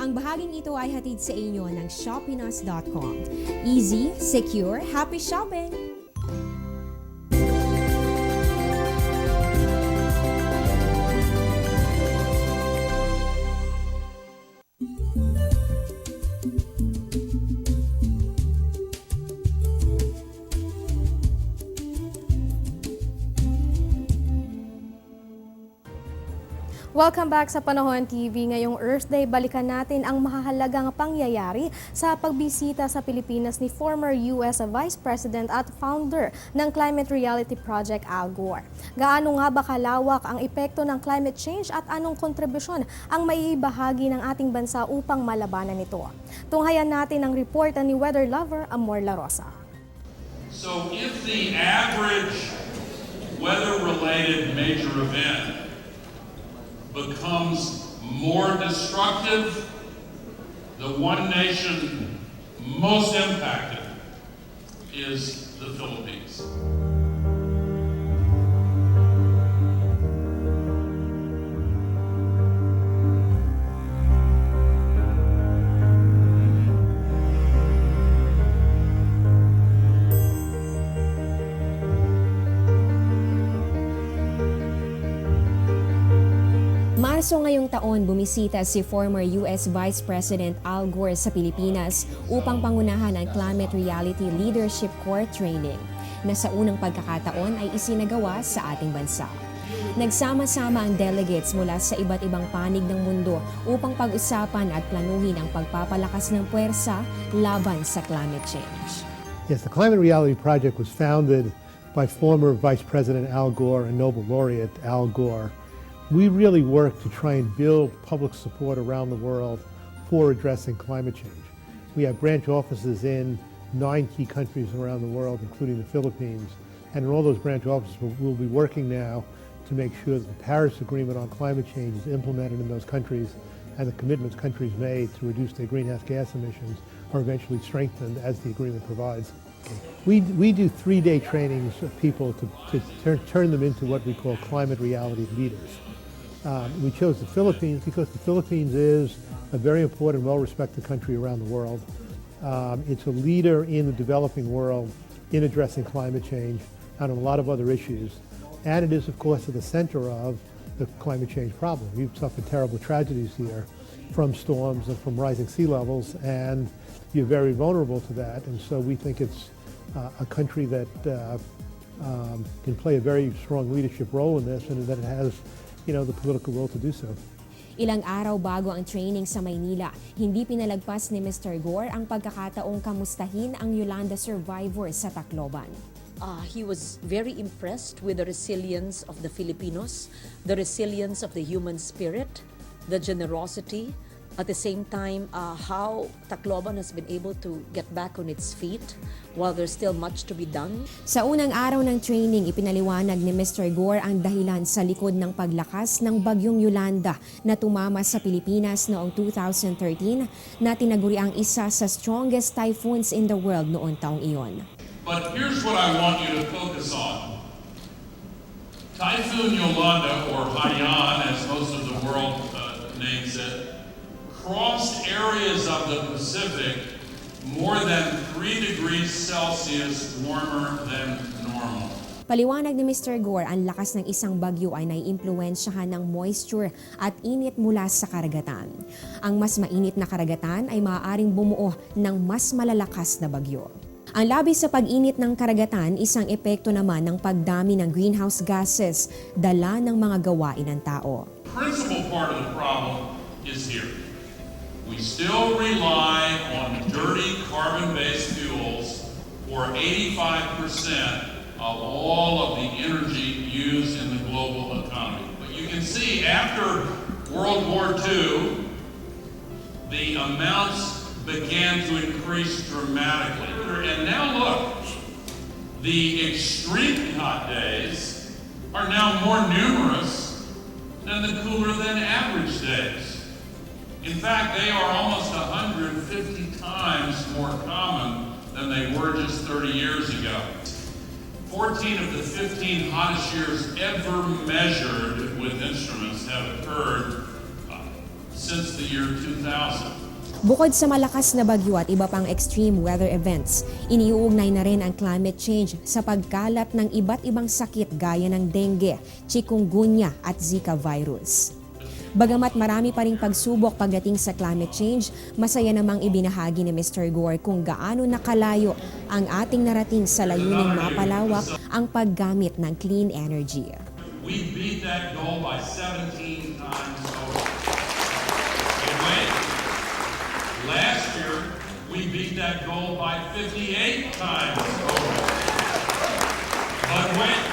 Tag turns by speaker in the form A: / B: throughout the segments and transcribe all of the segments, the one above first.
A: Ang bahaging ito ay hatid sa inyo ng shoppinas.com. Easy, secure, happy shopping!
B: Welcome back sa Panahon TV. Ngayong Earth Day, balikan natin ang mahahalagang pangyayari sa pagbisita sa Pilipinas ni former US Vice President at founder ng Climate Reality Project, Al Gore. Gaano nga ba kalawak ang epekto ng climate change at anong kontribusyon ang maibahagi ng ating bansa upang malabanan ito? Tunghayan natin ang report ni weather lover Amor La Rosa.
C: So if the average weather-related major event becomes more destructive, the one nation most impacted is the Philippines.
A: Marso ngayong taon, bumisita si former US Vice President Al Gore sa Pilipinas upang pangunahan ang Climate Reality Leadership Corps Training na sa unang pagkakataon ay isinagawa sa ating bansa. Nagsama-sama ang delegates mula sa iba't ibang panig ng mundo upang pag-usapan at planuhin ang pagpapalakas ng puwersa laban sa climate change.
D: Yes, the Climate Reality Project was founded by former Vice President Al Gore and Nobel Laureate Al Gore. We really work to try and build public support around the world for addressing climate change. We have branch offices in 9 key countries around the world, including the Philippines. And in all those branch offices, we'll be working now to make sure that the Paris Agreement on climate change is implemented in those countries and the commitments countries made to reduce their greenhouse gas emissions are eventually strengthened as the agreement provides. We do 3-day trainings of people to turn them into what we call climate reality leaders. We chose the Philippines because the Philippines is a very important, well-respected country around the world. It's a leader in the developing world in addressing climate change and a lot of other issues. And it is, of course, at the center of the climate change problem. We've suffered terrible tragedies here from storms and from rising sea levels, and you're very vulnerable to that. And so we think it's a country that can play a very strong leadership role in this, and that it has the political will to do so.
A: Ilang araw bago ang training sa Maynila, hindi pinalagpas ni Mr. Gore ang pagkakataong kamustahin ang Yolanda survivors sa Tacloban.
E: He was very impressed with the resilience of the Filipinos, the resilience of the human spirit, the generosity, at the same time, how Tacloban has been able to get back on its feet while there's still much to be done.
A: Sa unang araw ng training, ipinaliwanag ni Mr. Gore ang dahilan sa likod ng paglakas ng bagyong Yolanda na tumama sa Pilipinas noong 2013 na tinaguri ang isa sa strongest typhoons in the world noong taong iyon.
C: But here's what I want you to focus on. Typhoon Yolanda, or Haiyan as most of the world names it, crossed areas of the Pacific more than 3 degrees Celsius warmer than normal.
A: Paliwanag ni Mr. Gore, ang lakas ng isang bagyo ay naiimpluwensyahan ng moisture at init mula sa karagatan. Ang mas mainit na karagatan ay maaaring bumuo ng mas malalakas na bagyo. Ang labis sa pag-init ng karagatan, isang epekto naman ng pagdami ng greenhouse gases, dala ng mga gawain ng tao.
C: The principal part of the problem is here. We still rely on dirty carbon-based fuels for 85% of all of the energy used in the global economy. But you can see after World War II, the amounts began to increase dramatically. And now look, the extremely hot days are now more numerous than the cooler than average days. In fact, they are almost 150 times more common than they were just 30 years ago. 14 of the 15 hottest years ever measured with instruments have occurred since the year 2000.
A: Bukod sa malakas na bagyo at iba pang extreme weather events, iniuugnay na rin ang climate change sa pagkalat ng iba't ibang sakit gaya ng dengue, chikungunya at Zika virus. Bagamat marami pa ring pagsubok pagdating sa climate change, masaya namang ibinahagi ni Mr. Gore kung gaano nakalayo ang ating narating sa layuning mapalawak ang paggamit ng clean energy.
C: We beat that goal by 17 times over. And wait, last year we beat that goal by 58 times over. But wait,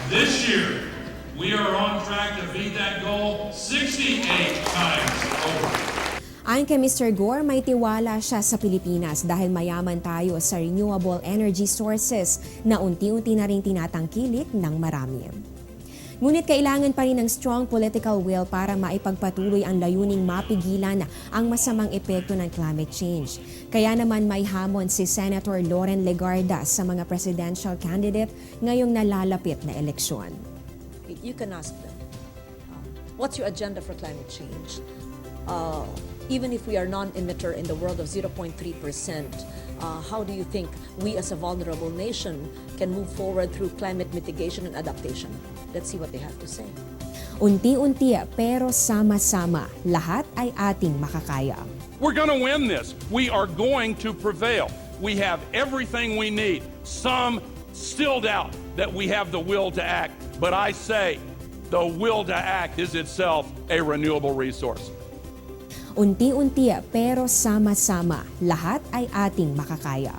C: this year we are on track to beat that goal 68 times over.
A: Ayon kay Mr. Gore, may tiwala siya sa Pilipinas dahil mayaman tayo sa renewable energy sources na unti-unti na rin tinatangkilik ng marami. Ngunit kailangan pa rin ng strong political will para maipagpatuloy ang layuning mapigilan ang masamang epekto ng climate change. Kaya naman may hamon si Senator Loren Legarda sa mga presidential candidate ngayong nalalapit na eleksyon.
E: You can ask them, what's your agenda for climate change? Even if we are non-emitter in the world of 0.3%, how do you think we as a vulnerable nation can move forward through climate mitigation and adaptation? Let's see what they have to say.
A: Unti-unti pero sama-sama, lahat ay ating makakaya.
F: We're going to win this. We are going to prevail. We have everything we need. Some still doubt that we have the will to act, but I say the will to act is itself a renewable resource.
A: Unti-unti pero sama-sama, lahat ay ating makakaya.